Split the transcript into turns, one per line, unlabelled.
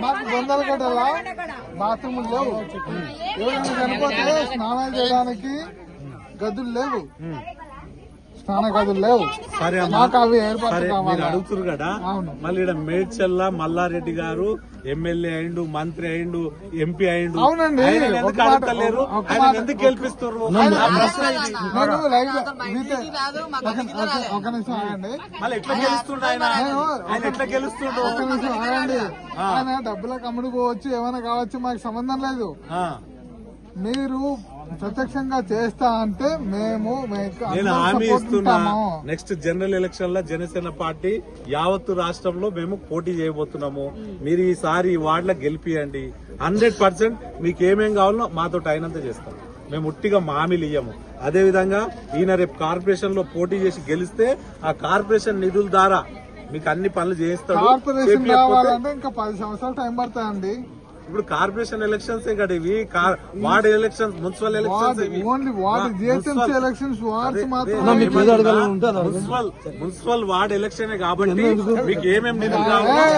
మాకు గొందలగడ్డలా బాత్రూములు లేవు. ఎవరైనా చనిపోతే స్నానాలు చేయడానికి గదులు లేవు, స్నాన గదులు లేవు. మాకు అవి ఏర్పాటు కావాలి.
అడుగుతున్నారు కదా. మళ్ళీ ఇక్కడ మేడ్చల్ల మల్లారెడ్డి గారు ఎమ్మెల్యే అయిండు, మంత్రి అయిండు, ఎంపీ అయిండు.
అవునండి,
ఎందుకు అడుగుతలేరు? ఆయన ఎందుకు గెలిపిస్తారు?
ఒక నిమిషం ఆగండి.
మళ్ళీ ఎట్లా గెలుస్తుండ ఆయన ఎట్లా గెలుస్తుండో
ఒక నిమిషం ఆగండి. ఆయన డబ్బులకు అమ్ముడుకోవచ్చు, ఏమైనా కావచ్చు, మాకు సంబంధం లేదు. మీరు ప్రత్యక్షంగా చేస్తా అంటే మేము
నేను హామీ ఇస్తున్నా. నెక్స్ట్ జనరల్ ఎలక్షన్ లో జనసేన పార్టీ యావత్తు రాష్ట్రంలో మేము పోటీ చేయబోతున్నాము. మీరు ఈసారి ఈ వార్డులో గెలిపియండి. 100% మీకు ఏమేం కావాలో మాతో అయినంత చేస్తాం. మేము ఉట్టిగా హామీలు ఇయ్యము. అదే విధంగా ఈయన రేపు కార్పొరేషన్ లో పోటీ చేసి గెలిస్తే ఆ కార్పొరేషన్ నిధుల ద్వారా మీకు అన్ని పనులు చేయిస్తాడు.
కార్పొరేషన్ కావాలంటే ఇంకా 10 సంవత్సరాలు టైం పడుతుందండి.
ఇప్పుడు కార్పొరేషన్ ఎలక్షన్స్ కదా ఇవి, ward elections, municipal elections, municipal ward election కాబట్టి మీకు ఏమేమి నిధులు కావాలి.